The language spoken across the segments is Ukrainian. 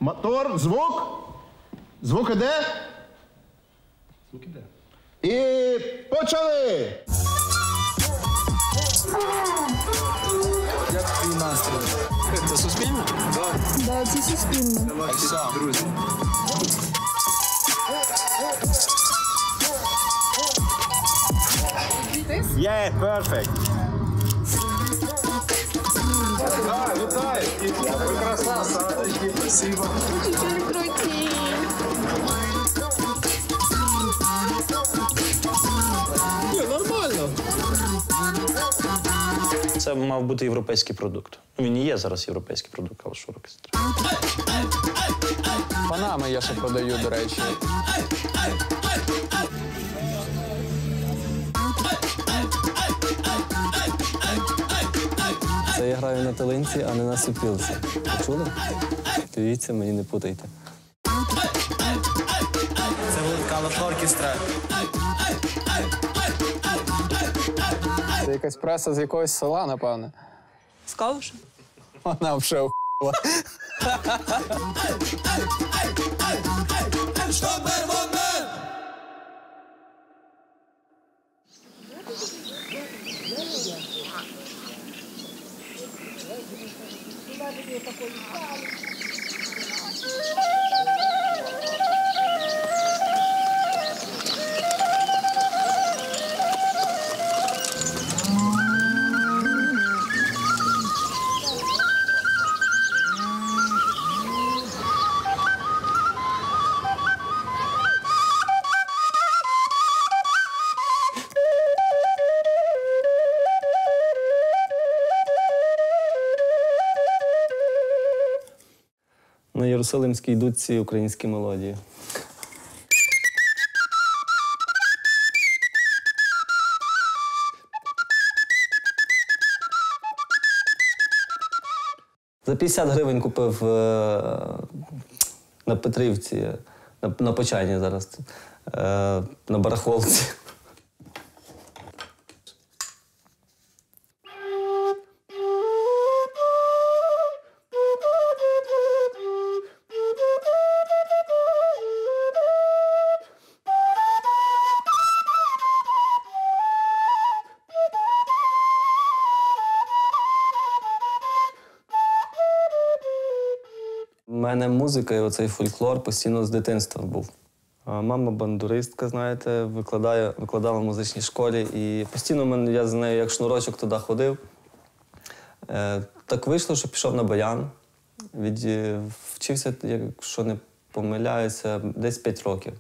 Мотор, звук. Звук іде. Звук іде. І почали! Як твій настрій? Це суспільне? Так. Да, це суспільне. Друзі. Yeah, perfect. Вітаю! Ви красавці! Спасибо. Дуже круті. Нормально. Це мав бути європейський продукт. Він і є зараз європейський продукт, але що оркестр. Панами я ще продаю, до речі. Це я граю на талинці, а не на сопілці. Почули? Дивіться, мені не путайте. Це велика оркестра. Це якась преса з якогось села, напевне. З Калуша? Вона вже охула. На Єрусалимській йдуть ці українські мелодії. За 50 гривень купив на Петрівці, на Почайні зараз, на барахолці. У мене музика і оцей фольклор постійно з дитинства був. Мама бандуристка, знаєте, викладала в музичній школі. І постійно я з нею як шнурочок туди ходив. Так вийшло, що пішов на баян. Вчився, якщо не помиляюся, десь 5 років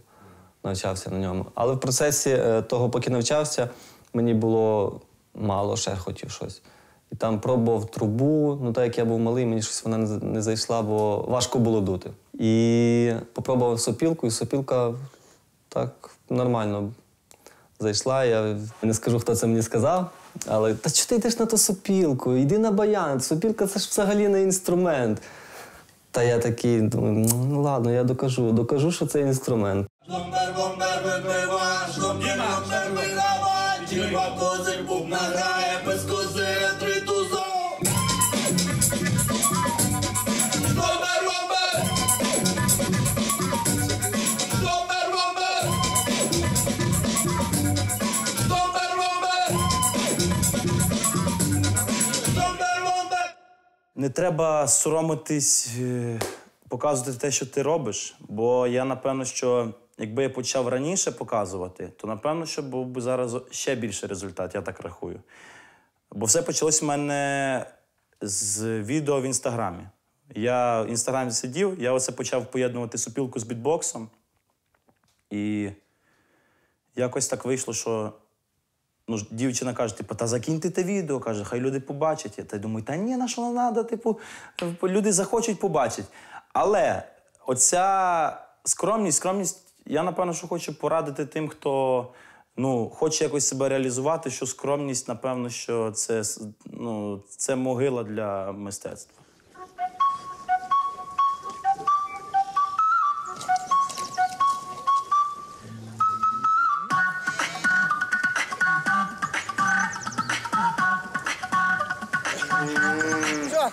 навчався на ньому. Але в процесі того, поки навчався, мені було мало, ще хотів щось. І там пробував трубу, ну так як я був малий, мені щось вона не зайшла, бо важко було дути. І попробував сопілку, і сопілка так нормально зайшла. Я не скажу, хто це мені сказав, але «Та чого ти йдеш на ту сопілку? Йди на баян, сопілка – це ж взагалі не інструмент». Та я такий, думаю, ну ладно, я докажу, що це інструмент. Не треба соромитись, показувати те, що ти робиш, бо я, напевно, що якби я почав раніше показувати, то, напевно, що був би зараз ще більший результат, я так рахую. Бо все почалось в мене з відео в Інстаграмі. Я в Інстаграмі сидів, я оце почав поєднувати сопілку з бітбоксом. І якось так вийшло, що дівчина каже, типу, та закиньте те відео, каже, хай люди побачать. Та я думаю, та ні, на що не треба, типу, люди захочуть побачити. Але оця скромність, я, напевно, що хочу порадити тим, хто хоче якось себе реалізувати, що скромність, напевно, що це могила для мистецтва.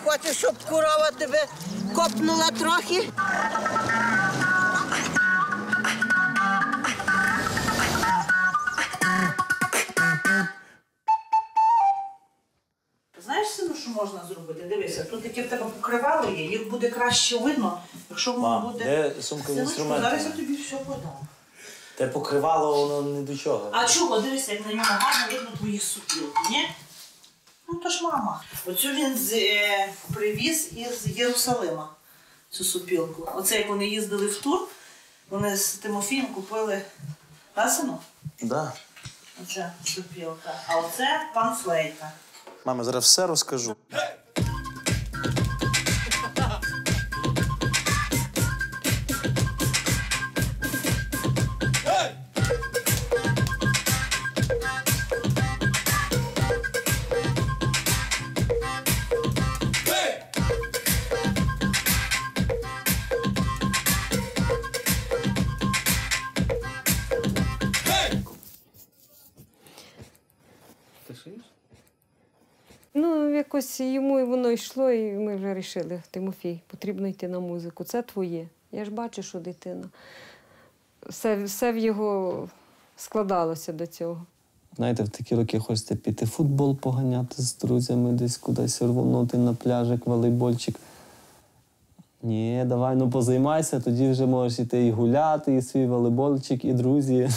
хочеш, щоб корова тебе копнула трохи? Знаєш, сину, що можна зробити? Дивися, тут таке в тебе покривало є, їх буде краще видно, якщо воно буде... де сумка з Синочку, інструментами? зараз я тобі все подам. Те покривало, воно не до чого. А чого? Дивися, як на ньому гарно видно твоїх супілки, ні? Ну, то ж мама. Оцю він привіз із Єрусалима, цю супілку. Оце як вони їздили в тур, вони з Тимофієм купили, да, сину? Да. Оце супілка. А оце панфлейта. Мама, зараз все розкажу. Ну, якось йому і воно йшло, і ми вже вирішили, Тимофій, потрібно йти на музику. Це твоє. Я ж бачу, що дитина. Все в його складалося до цього. Знаєте, в такі роки хочеться піти футбол поганяти з друзями, десь кудись рвонути на пляжик, волейбольчик. Ні, давай, ну позаймайся, тоді вже можеш іти і гуляти, і свій волейбольчик, і друзі.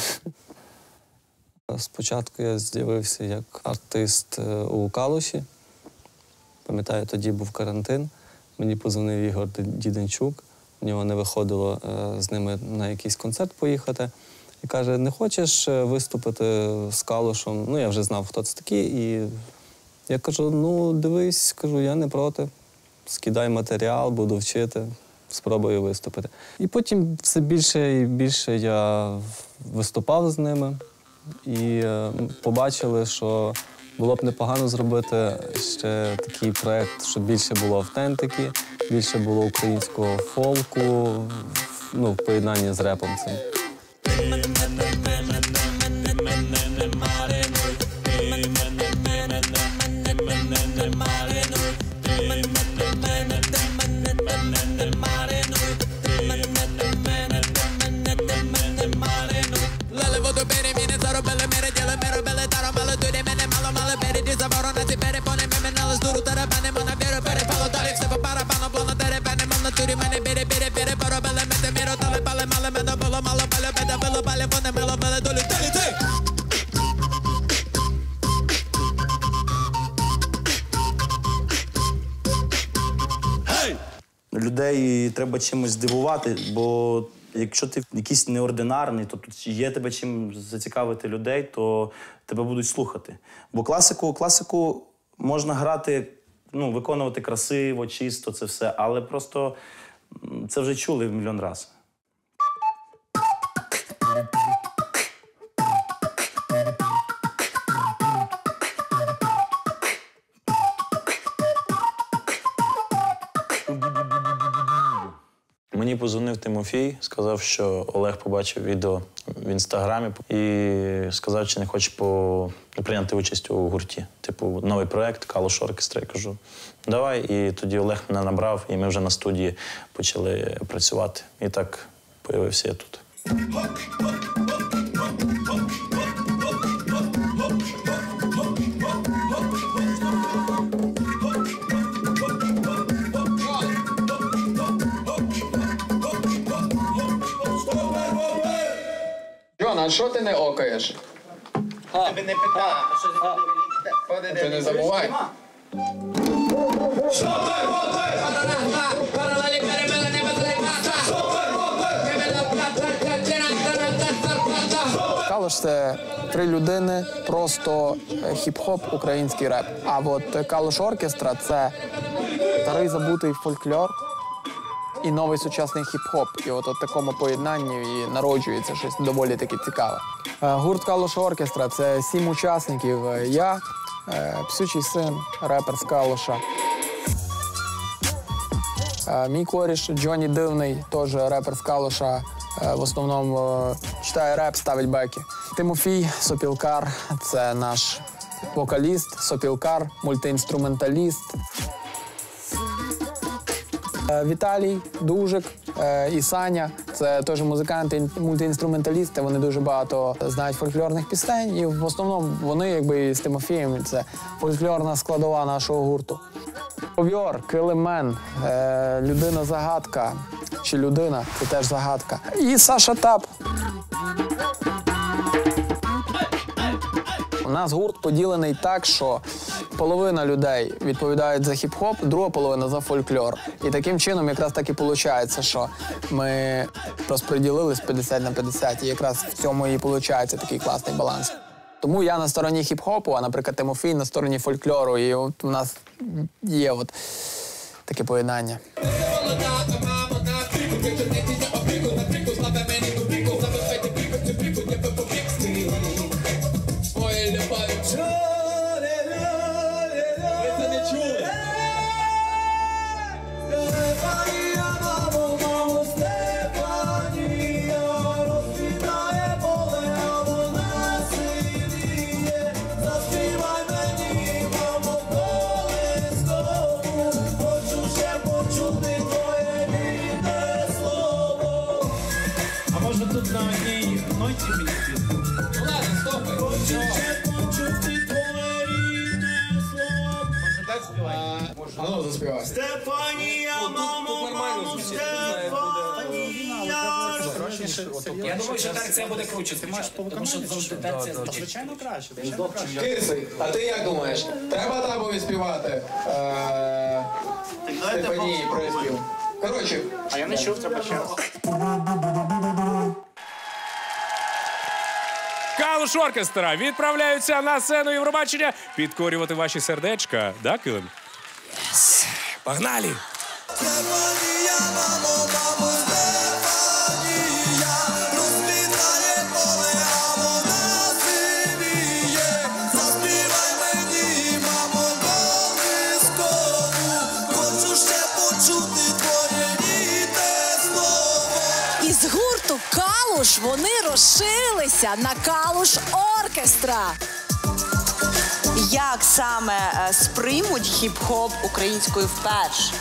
Спочатку я з'явився як артист у Калуші. Пам'ятаю, тоді був карантин. Мені подзвонив Ігор Діденчук. У нього не виходило з ними на якийсь концерт поїхати. І каже, не хочеш виступити з Калушем? Ну, я вже знав, хто це такий. І я кажу, ну, дивись, кажу, я не проти. Скидай матеріал, буду вчити, спробую виступити. І потім все більше і більше я виступав з ними. І побачили, що було б непогано зробити ще такий проєкт, щоб більше було автентики, більше було українського фолку, ну, в поєднанні з репом цим. Людей треба чимось здивувати, бо якщо ти якийсь неординарний, то тут є тебе чим зацікавити людей, то тебе будуть слухати. Бо класику можна грати, ну, виконувати красиво, чисто, це все, але просто це вже чули в мільйон разів. Мені подзвонив Тимофій, сказав, що Олег побачив відео в Інстаграмі і сказав, чи не хоче прийняти участь у гурті. Типу, новий проєкт «Калуш Оркестра». Я кажу, давай. І тоді Олег мене набрав, і ми вже на студії почали працювати. І так з'явився я тут. Джон, а що ти не окаєш? Тебе не питав. Ти не забувай. Калуш – це 3 людини, просто хіп-хоп, український реп. А от Калуш Оркестра – це старий забутий фольклор і новий сучасний хіп-хоп. І от у такому поєднанні і народжується щось доволі таки цікаве. Гурт Калуш Оркестра – це 7 учасників. Я, Псючий син, репер з Калуша. Мій коріш Джонні Дивний, теж репер з Калуша. В основному читає реп, ставить беки. Тимофій Сопілкар – це наш вокаліст, сопілкар, мультиінструменталіст. Віталій, Дужик і Саня – це теж музиканти, мультиінструменталісти. Вони дуже багато знають фольклорних пісень. І в основному вони, якби з Тимофієм, це фольклорна складова нашого гурту. Овьор, Килимен, людина-загадка, чи людина – це теж загадка. І Саша Тап. У нас гурт поділений так, що половина людей відповідають за хіп-хоп, друга половина за фольклор. І таким чином якраз так і виходить, що ми розподілились 50 на 50, і якраз в цьому і виходить такий класний баланс. Тому я на стороні хіп-хопу, а, наприклад, Тимофій на стороні фольклору, і от у нас є от таке поєднання. Я думаю, що терція буде круче. Ти маєш тому що завжди терція. Звичайно краще. Кирси, а ти як думаєш? Треба табові співати Стефанії приспів? Коротше. А я не чув, треба ще раз. Калуш Оркестра відправляються на сцену Євробачення підкорювати ваші сердечка. Да, Килим? Yes. Погнали! Із гурту «Калуш» вони розширилися на «Калуш Оркестра». Як саме сприймуть хіп-хоп українською вперше?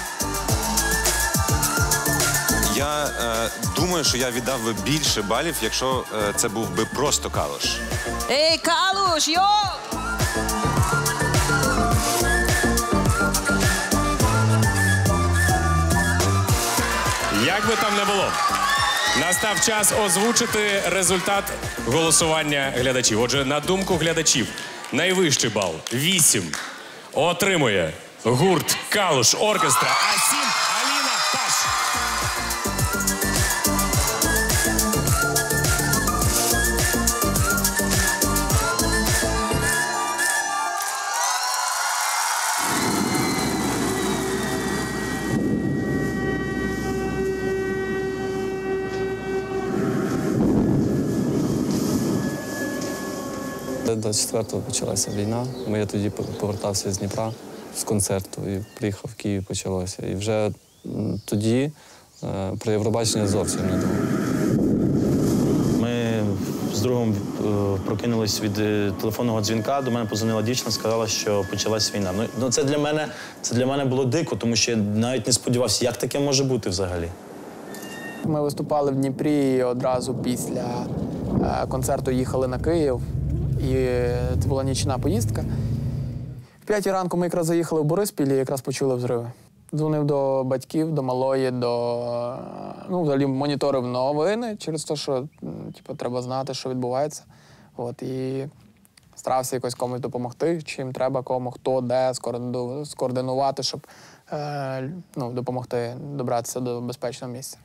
Я думаю, що я віддав би більше балів, якщо це був би просто Калуш. Ей, Калуш, йо! Як би там не було, настав час озвучити результат голосування глядачів. Отже, на думку глядачів, найвищий бал – 8 отримує гурт «Калуш Оркестра», а 7 – Аліна Таш. До 24-го почалася війна. Я тоді повертався з Дніпра з концерту і приїхав в Київ, почалося. І вже тоді про Євробачення зовсім не думав. Ми з другом прокинулись від телефонного дзвінка. До мене подзвонила дівчина, сказала, що почалась війна. Ну, це для мене було дико, тому що я навіть не сподівався, як таке може бути взагалі. Ми виступали в Дніпрі і одразу після концерту їхали на Київ. І це була нічна поїздка. В 5 ранку ми якраз заїхали в Бориспіль і якраз почули взриви. Дзвонив до батьків, до малої, взагалі моніторив новини через те, що треба знати, що відбувається. І старався якось комусь допомогти, чим треба, кому, хто, де, скоординувати, щоб допомогти добратися до безпечного місця.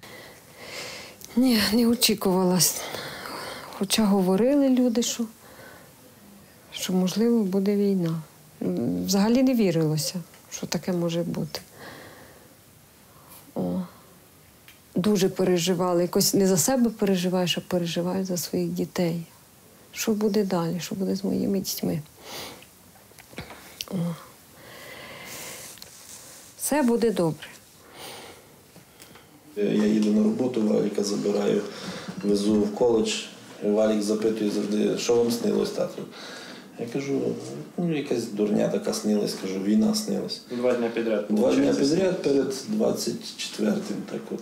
Ні, не очікувалась. Хоча говорили люди, що можливо буде війна. Взагалі не вірилося, що таке може бути. Дуже переживали. Якось не за себе переживаєш, а переживаєш за своїх дітей. Що буде далі, що буде з моїми дітьми. Все буде добре. Я їду на роботу, Валіка забираю, везу в коледж. Валік запитує завжди, що вам снилось, тату? Я кажу, ну якась дурня така снилась, кажу, війна снилась. 2 дні підряд. 2 дні підряд перед 24-м, так от.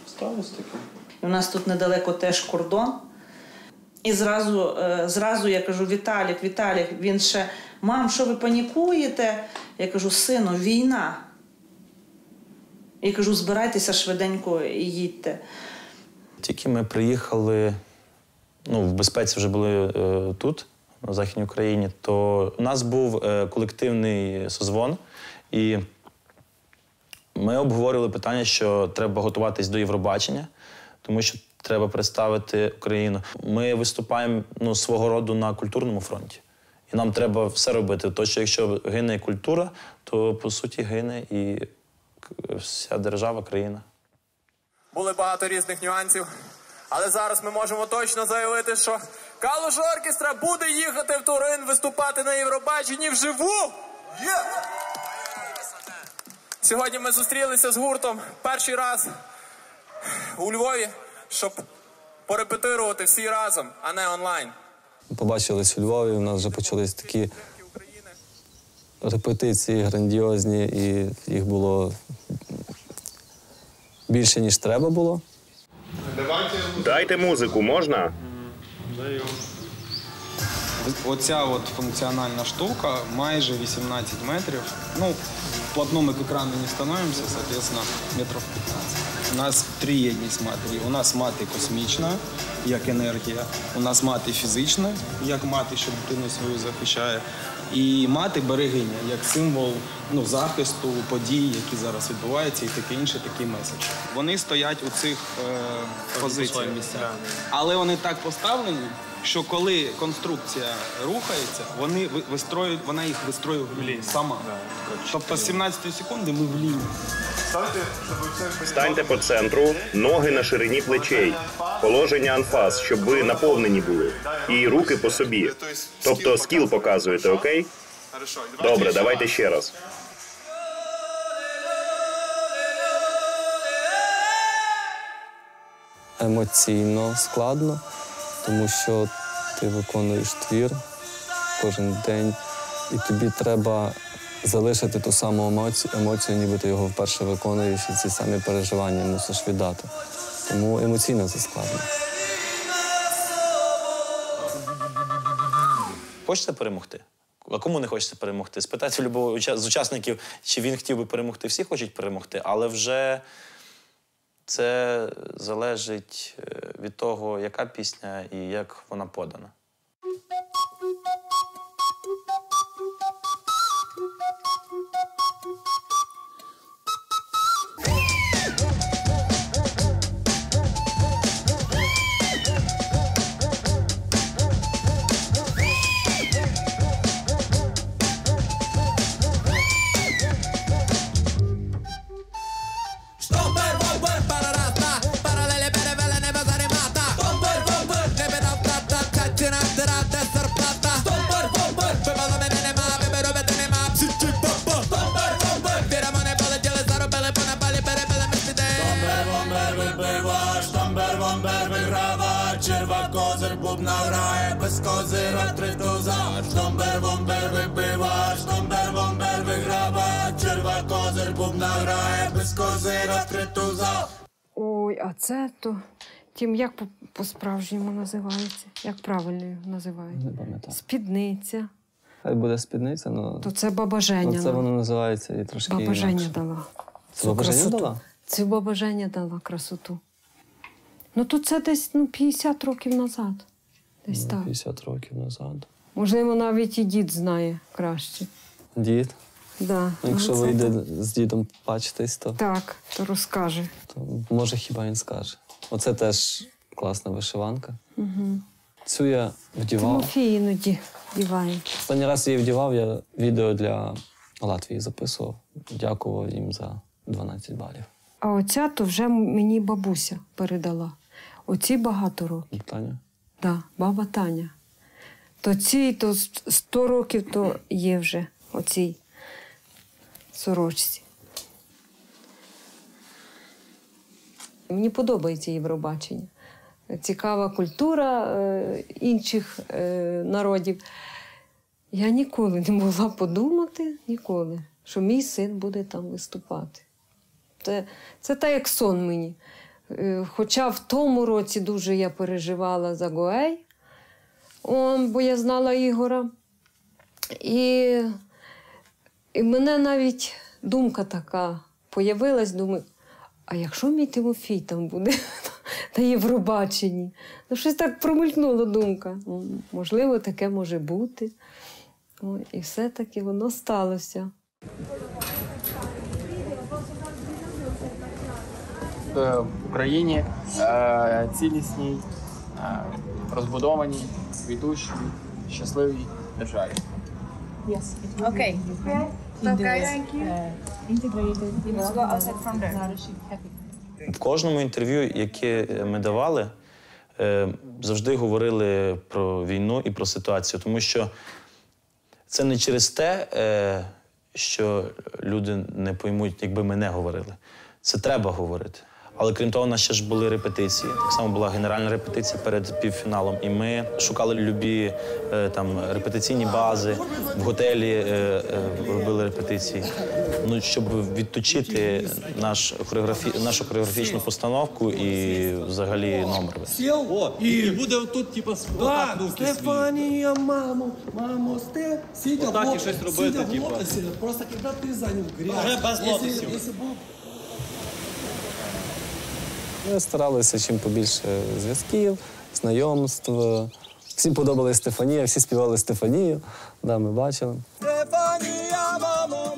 Сталося таке. У нас тут недалеко теж кордон. І зразу я кажу, Віталік, він ще, мам, що ви панікуєте? Я кажу, сину, війна. Я кажу, збирайтеся швиденько і їдьте. Тільки ми приїхали, в безпеці вже були тут, на Західній Україні, то у нас був колективний созвон, і ми обговорювали питання, що треба готуватись до Євробачення, тому що треба представити Україну. Ми виступаємо свого роду на культурному фронті. І нам треба все робити. То, що якщо гине культура, то, по суті, гине і вся держава, країна. Були багато різних нюансів, але зараз ми можемо точно заявити, що Калуш Оркестра буде їхати в Турин, виступати на Євробаченні вживу! Сьогодні ми зустрілися з гуртом перший раз у Львові, щоб порепетирувати всі разом, а не онлайн. Побачились у Львові, у нас вже почались такі репетиції грандіозні, і їх було більше, ніж треба було. Дайте музику, можна? Оця функціональна штука майже 18 метрів. Вплотную мы к экрану не становимся, соответственно, метров 15. У нас триєдність матері. У нас мати космічна, як енергія. У нас мати фізична, як мати, що дитину свою захищає. І мати берегиня, як символ захисту подій, які зараз відбуваються, і таке інше, такий меседж. Вони стоять у цих позиціях місцях. Але вони так поставлені, що коли конструкція рухається, вона їх вистроює в лінію сама. Тобто з 17 секунди ми в лінії. Станьте по центру, ноги на ширині плечей. Положення анфас, щоб ви наповнені були. І руки по собі. Тобто скіл показуєте, окей? Добре, давайте ще раз. Емоційно складно, тому що ти виконуєш твір кожен день, і тобі треба залишити ту саму емоцію, ніби ти його вперше виконуєш, і ці самі переживання мусиш віддати. Тому емоційно це складно. Хочете перемогти? А кому не хочеться перемогти? Спитайте любого з учасників, чи він хотів би перемогти. Всі хочуть перемогти, але вже це залежить від того, яка пісня і як вона подана. Козир бубна грає, без козира три туза. Штомбер-бомбер вибива, штомбер-бомбер виграва. Черва козир бубна грає, без козира три туза. Ой, а це то... Тім, як по-справжньому називається? Як правильно його називають? Не пам'ятаю. Спідниця. Хай буде спідниця, але... То це баба Женя. Це воно називається і трошки баба Женя інакше. дала. Це баба Женя дала? Це баба Женя дала красоту. То це десь 50 років назад. Десь так. 50 років назад. Можливо, навіть і дід знає краще. Дід? Да. Якщо вийде з дідом бачитись, то... Так, то розкаже. То, може, хіба він скаже. Оце теж класна вишиванка. Угу. Цю я вдівав. Тимофій іноді вдіває. Останній раз її вдівав, я відео для Латвії записував. Дякував їм за 12 балів. А оця то вже мені бабуся передала. Оці багато років. Таня? Так, да, баба Таня. То ці, то 100 років то є вже оцій сорочці. Мені подобається Євробачення. Цікава культура інших народів. Я ніколи не могла подумати, ніколи, що мій син буде там виступати. Це так, як сон мені. Хоча в тому році дуже я переживала за Гоей, бо я знала Ігора. І мене навіть думка така появилась, думаю, а якщо мій Тимофій там буде на Євробаченні? Ну, щось так промелькнула думка. Можливо, таке може бути. І все-таки воно сталося. В Україні цілісній, розбудованій, квітучій, щасливій державі. Okay. Integrated. You must go outside from there. В кожному інтерв'ю, яке ми давали, завжди говорили про війну і про ситуацію, тому що це не через те, що люди не поймуть, якби ми не говорили. Це треба говорити. Але крім того, у нас ще ж були репетиції. Так само була генеральна репетиція перед півфіналом. І ми шукали любі репетиційні бази, в готелі робили репетиції. Ну, щоб відточити нашу хореографічну постановку і взагалі номер. Сіл, і буде отут, типу, Стефанія, мамо, сидя в лотосі. Сидя в лотосі. Просто коли ти зайняв грязь. Вже без лотосів. Ми старалися чим побільше зв'язків, знайомств. Всім подобалась Стефанія, всі співали Стефанію. Да, ми бачили. Стефанія, мамо,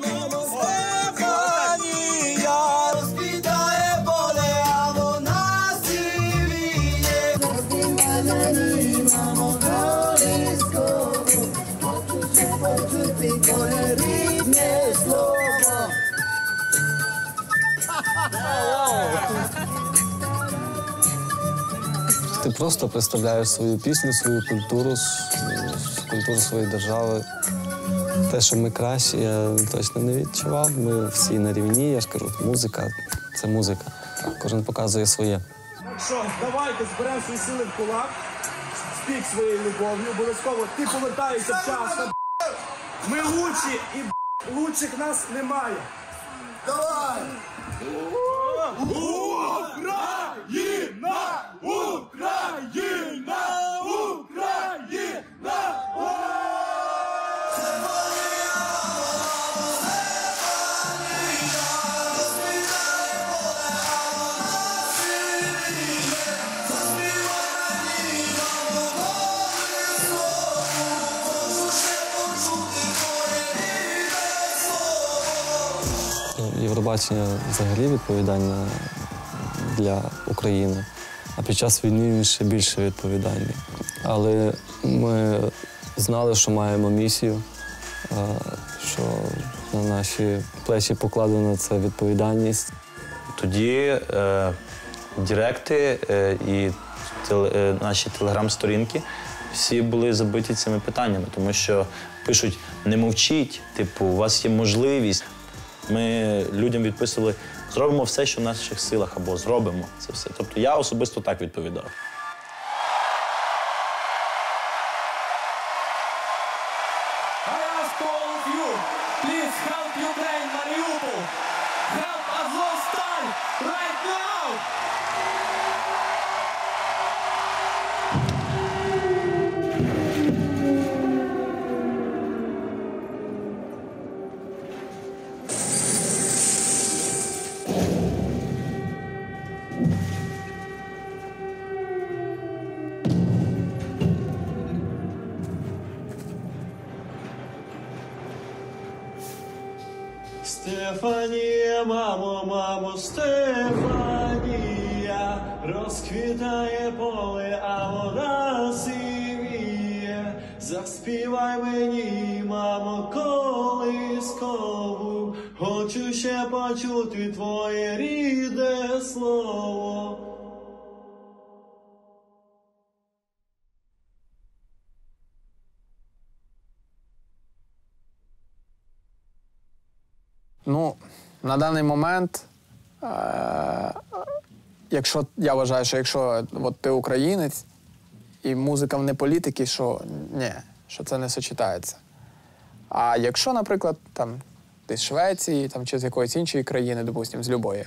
Стефанія, розквітає поле, а вона сивіє. Стефанія, мамо, колисково, хочу почути твоє рідне слово. Ти просто представляєш свою пісню, свою культуру, культуру своєї держави. Те, що ми кращі, я точно не відчував. Ми всі на рівні, я ж кажу, музика – це музика. Кожен показує своє. Так що, давайте зберемо свої сили в кулак, спік своєю любов'ю, обов'язково ти повертаєшся вчасно. Ми лучші і лучших нас немає. Давай! Україна! Україна! Україна! Євробачення взагалі відповідальне для України, а під час війни він ще більше відповідальний. Але ми знали, що маємо місію, що на наші плечі покладена ця відповідальність. Тоді директи і наші телеграм-сторінки всі були забиті цими питаннями, тому що пишуть «не мовчіть», типу, у вас є можливість. Ми людям відписували «зробимо все, що в наших силах» або «зробимо це все». Тобто я особисто так відповідав. Стефанія, мамо, Стефанія, розквітає поле, а вона сивіє. Заспівай мені, мамо, колискову, хочу ще почути твоє рідне слово. Ну, на даний момент, якщо я вважаю, що якщо от ти українець і музика не політики, що ні, що це не сочетається. А якщо, наприклад, там десь з Швеції там, чи з якоїсь іншої країни, допустимо, з любої,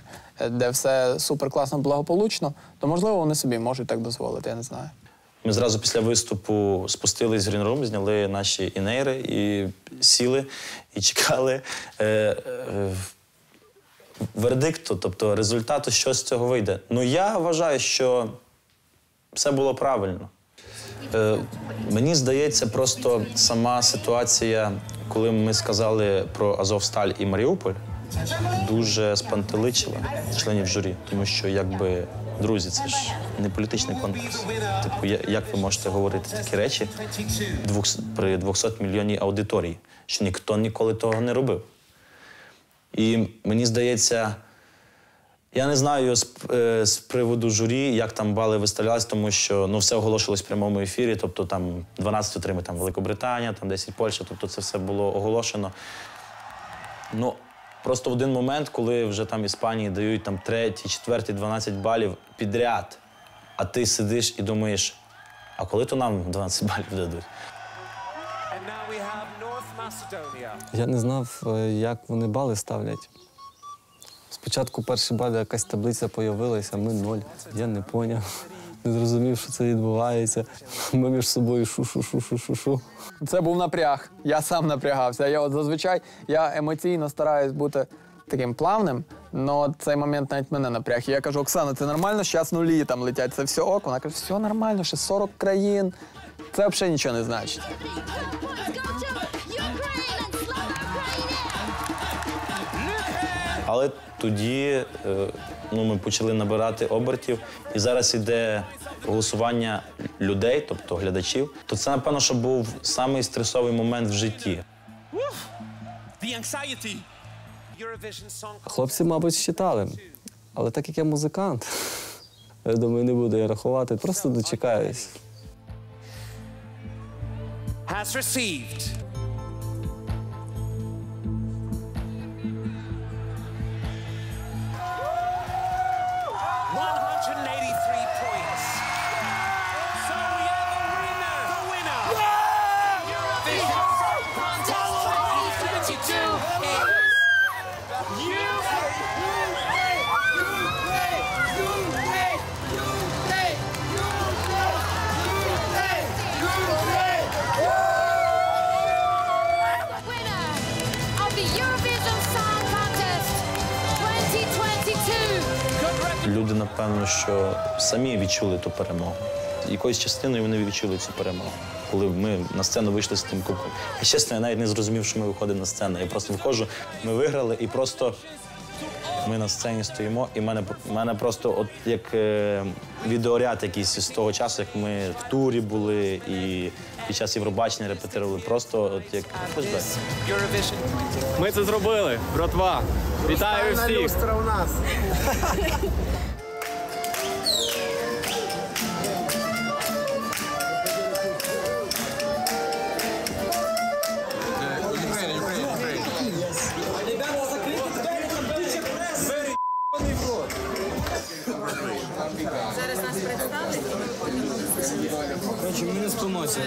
де все суперкласно, благополучно, то, можливо, вони собі можуть так дозволити, я не знаю. Ми зразу після виступу спустились з грін-рум, зняли наші інейри і сіли, і чекали вердикту, тобто результату, що з цього вийде. Ну, я вважаю, що все було правильно. Мені здається, просто сама ситуація, коли ми сказали про Азовсталь і Маріуполь, дуже спантеличила членів журі, тому що, якби, друзі, це ж не політичний конкурс. Типу, як ви можете говорити такі речі при 200-мільйонній аудиторії, що ніхто ніколи того не робив. І мені здається, я не знаю з приводу журі, як там бали виставлялись, тому що все оголошувалось в прямому ефірі, тобто там 12 отримує там Великобританія, там 10 Польща, тобто це все було оголошено. Ну, просто в один момент, коли вже там Іспанії дають там 3, 4, 12 балів підряд, а ти сидиш і думаєш, а коли то нам 12 балів дадуть? Я не знав, як вони бали ставлять. Спочатку перші бали, якась таблиця з'явилася, а ми 0. Я не зрозумів, не зрозумів, що це відбувається. Ми між собою шу-шу-шу-шу-шу-шу. Це був напряг. Я сам напрягався. Зазвичай я емоційно стараюсь бути таким плавним, але цей момент навіть мене напряг. І я кажу: Оксана, це нормально? Зараз нулі там летять, це все ок. Вона каже: все нормально, ще 40 країн. Це взагалі нічого не значить. Але тоді ми почали набирати обертів, і зараз іде голосування людей, тобто глядачів. То це, напевно, що був самий стресовий момент в житті. Хлопці, мабуть, считали. Але так як я музикант, я думаю, не буду я рахувати, просто дочекаюсь. Has received 183 points. So we have a winner. The winner. Eurovision Song Contest 2022 is Люди, напевно, що самі відчули ту перемогу. Якоюсь частиною вони відчули цю перемогу. Коли ми на сцену вийшли з тим кубком. І чесно, я навіть не зрозумів, що ми виходимо на сцену. Я просто виходжу, ми виграли, і просто ми на сцені стоїмо. І в мене просто от як відеоряд якийсь з того часу, як ми в турі були і під час Євробачення репетирували. Просто от як флешбек. Ми це зробили, братва. Вітаю всіх! Люстра у нас. Зараз нас представить. Коротше, ми не спимося.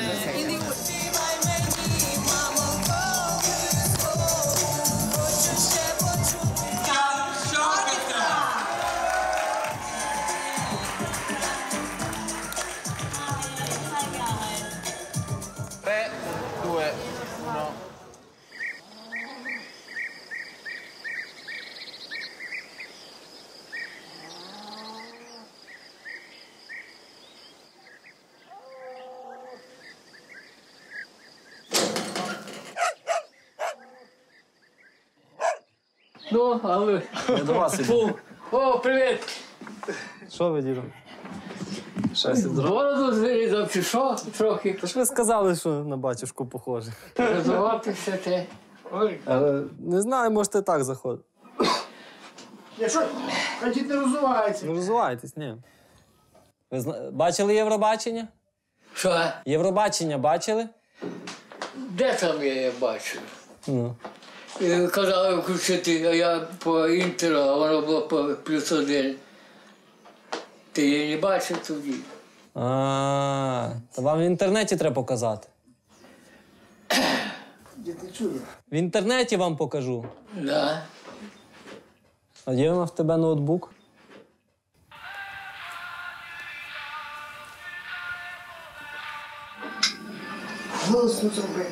Ну, але... Я до вас іду. О, привіт! Що ви, діду? Бороду зрізав чи що? Трохи. Та ж ви сказали, що на батюшку похоже. Розвиватися те. Але не знаю, можете так заходити. Якщо хотіть, не розувається. Не розвивайтесь, ні. Ви бачили Євробачення? Що? Євробачення бачили? Де там я бачив? Ну. Казали включити, а я по інтеру, а воно було по +1. Ти її не бачив тоді. Та вам в інтернеті треба показати. В інтернеті вам покажу. Да. А є в тебе ноутбук? Голосно зроби.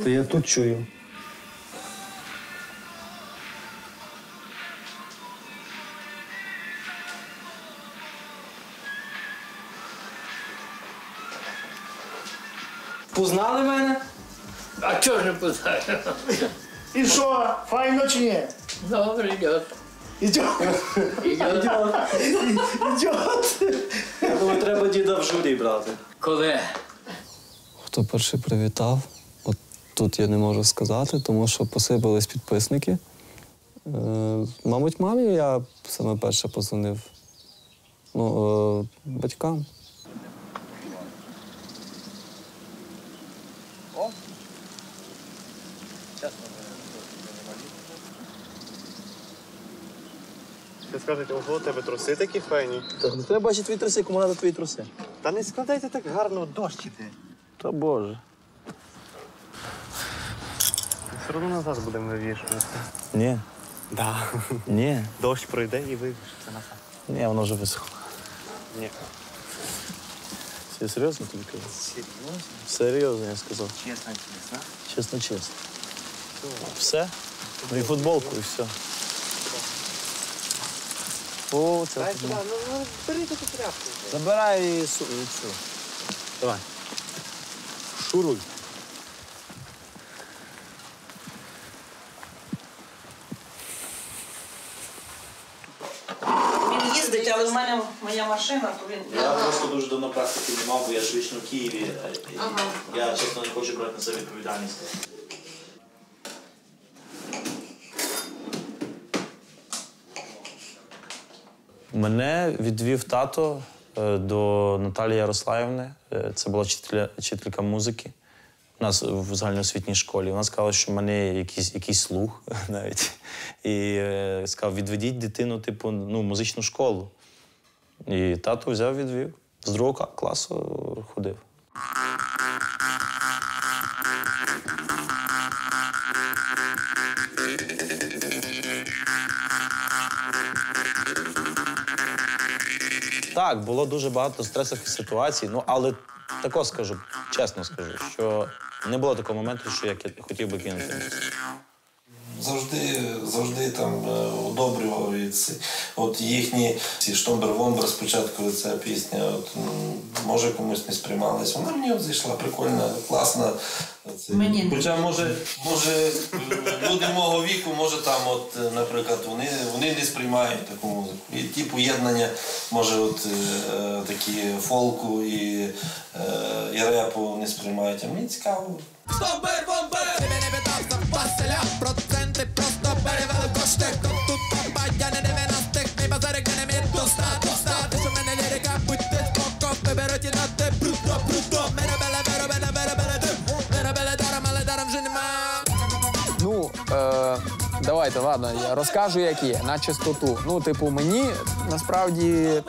Та я тут чую. Познали мене? А чого ж не познаю? І що, файно чи ні? Добре, йде. Ідет. Ідет. Я думаю, треба діда в журі брати. Коли? Хто перший привітав? От тут я не можу сказати, тому що посипались підписники. Мабуть, мамі я саме перше позвонив. Ну, батькам. Ти скажете, ого, у тебе труси такі файні. Так, не треба бачити твої труси, кому треба твої труси. Та не складайте так гарно, дощ іде. Та боже. Все одно назад будемо вивішувати. Ні. Да. Ні. Дощ пройде і вивішиться назад. Ні, воно вже висохло. Ні. Це серйозно тобі кажу? Серйозно? Серйозно, я сказав. Чесно, чесно. Чесно, чесно. Все? Ну і футболку, і все. О, це Дай футболка. сюди, ну бери таку тряпку. Забирай і цю. Давай. Шуруй. Він їздить, але в мене моя машина, то він... Я просто дуже давно практики не мав, бо я ж вічно в Києві. Я, чесно, не хочу брати на себе відповідальність. Мене відвів тато до Наталії Ярославівни. Це була вчителька музики у нас в загальноосвітній школі. Вона сказала, що в мене є якийсь слух навіть. І сказав, відведіть дитину, типу, ну, в музичну школу. І тато взяв, відвів. З 2 класу ходив. Так, було дуже багато стресових ситуацій, ну, але тако скажу, чесно скажу, що не було такого моменту, що я хотів би кинути. Завжди там одобрював от їхні ці Штомбер-Вомбер спочатку ця пісня, от, може комусь не сприймалась. Вона мені от зайшла, прикольна, класна. Хоча може люди мого віку, може там, от, наприклад, вони не сприймають таку музику. І ті поєднання, може, от такі фолку і репу не сприймають. А мені цікаво. Штомбер-Вомбер! Тебе не питався Василя, проценти просто перевели кошти. Тут компанія не 90-х, мій базарик не мій доста. Ти що мене лірика, будьте споко, виберуть і на те бруто. Мене беле даром, але даром вже нема. Ну, давайте, ладно, я розкажу, як є, на чистоту. Ну, типу, мені насправді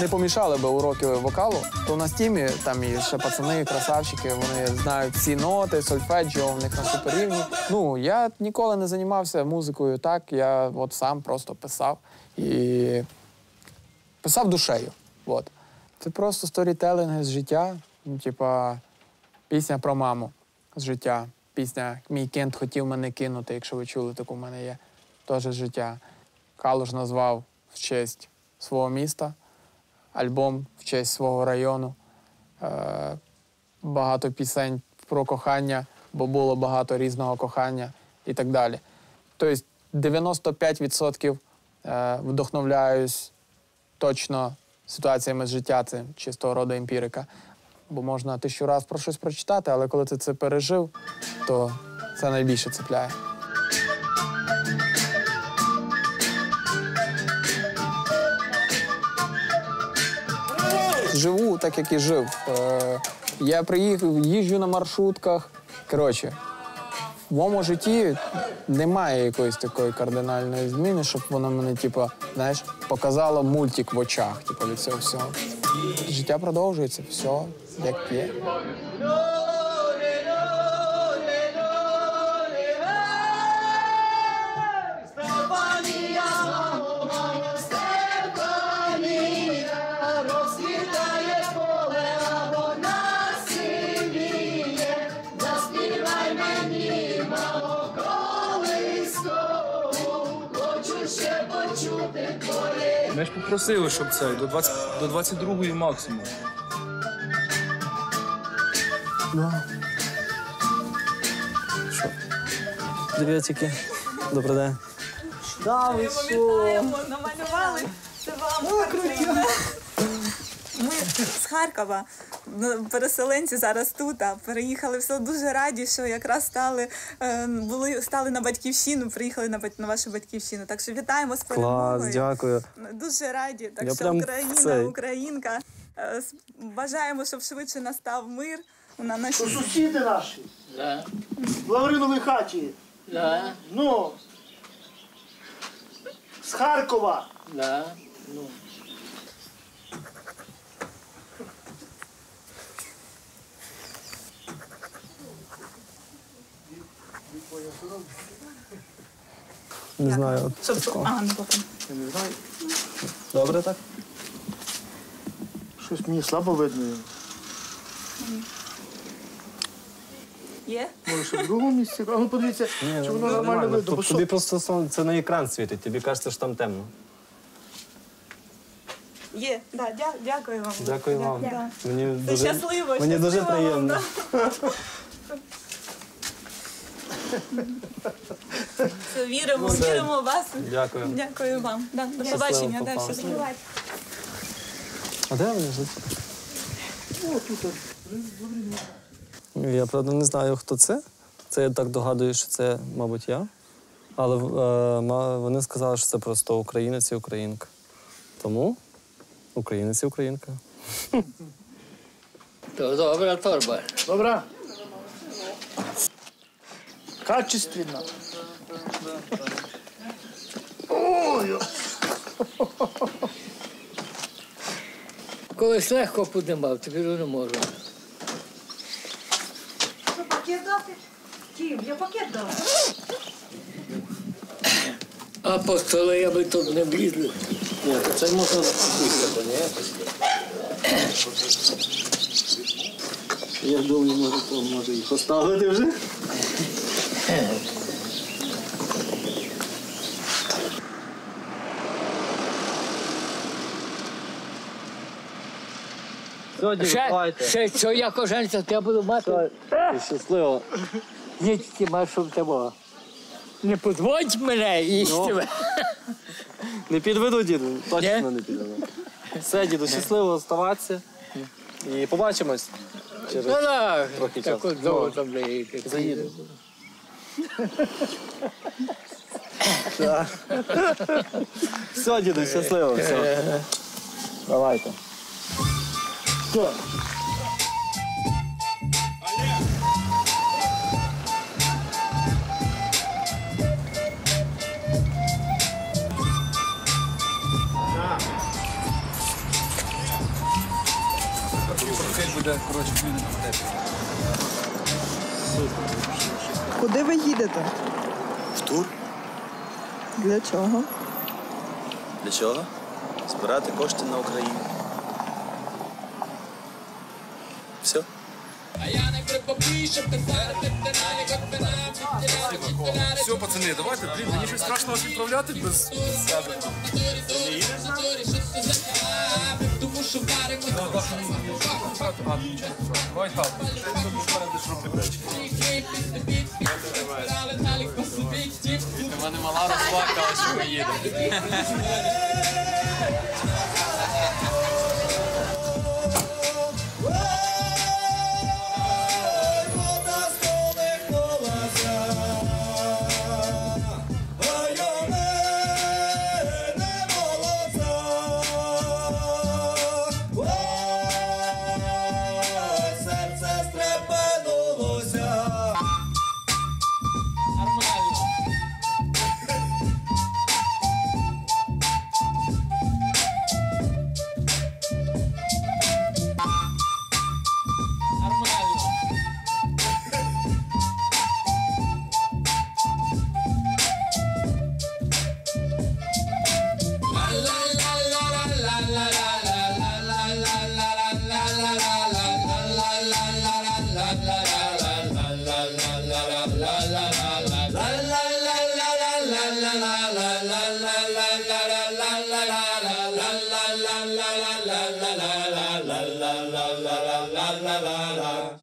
не помішали би уроки вокалу, то на стімі там і ще пацани, красавчики, вони знають всі ноти, сольфеджіо, в них на суперрівні. Ну, я ніколи не займався музикою так, я от сам просто писав і писав душею. От. Це просто сторітелінги з життя, ну, типа пісня про маму з життя. Пісня «Мій кент хотів мене кинути», якщо ви чули, таку в мене є, теж з життя. Калуш назвав в честь свого міста, альбом в честь свого району. Багато пісень про кохання, бо було багато різного кохання і так далі. Тобто 95% вдохновляюсь точно ситуаціями з життя, це чистого роду емпірика. Бо можна 1000 разів про щось прочитати, але коли ти це пережив, то це найбільше цепляє. Живу так, як і жив. Я приїхав, їжджу на маршрутках. Коротше, в моєму житті немає якоїсь такої кардинальної зміни, щоб воно мене, типу, знаєш, показало мультик в очах, типу, від цього всього. Життя продовжується, все як є. Ми ж попросили, щоб це до 22-ї максимум. Привітики. Добрий день. Да, ви Намалювали. Це вам картина. Ми з Харкова, переселенці зараз тут, а переїхали в село. Дуже раді, що якраз стали на батьківщину, приїхали на вашу батьківщину. Так що вітаємо з перемогою. Клас, дякую. Дуже раді. Так Я що прям Україна, Українка. Бажаємо, щоб швидше настав мир. На нашій... Сусіди наші. Да. В Лавриновій хаті. Да. Ну. З Харкова. Да. Ну. Не знаю. Ага, не потім. Я не знаю. Добре так? Щось мені слабо видно. Є? Може, ще в другому місці? А ну подивіться, чи воно нормально видно. Бо Тобі просто це на екран світить, тобі кажеться, що там темно. Є, да, дякую вам. Дякую вам. Да. Мені Це дуже, щасливо, мені дуже щасливо вам, приємно. Все, віримо в вас. Дякую. Дякую вам. Да, до Щасливо, побачення. Да, па-па. щасливо. А де вони живуть? О, тут. Я, правда, не знаю, хто це. Це я так догадую, що це, мабуть, я. Але вони сказали, що це просто українець і українка. Тому українець і українка. То добра торба. Добра. Качественно. Ой. Колись легко піднімав, тепер не можу. Що, пакет дати? Тім, я пакет дав. А по столу я би тут не влізли. Ні, то це можна запустити, ні? Я думаю, може і поставити вже. Ще що я коженця, то я буду мати. Щасливо. Ні, тільки маєш, щоб тебе. Не подводь мене і тебе. Не підведу, діду, точно не підведу. Все, діду, щасливо оставатися. І побачимось через трохи часу. Так от знову там заїду. Все, діду, щасливо. Все. Давайте. Що? Буде, коротше, люди на тебе. Куди ви їдете? В тур? Для чого? Для чого? Збирати кошти на Україну. Все. Все, пацани, давайте, блін, мені щось страшно вас відправляти без себе. У мене мала розплакала, що ми їдемо. la la la la la la la la la.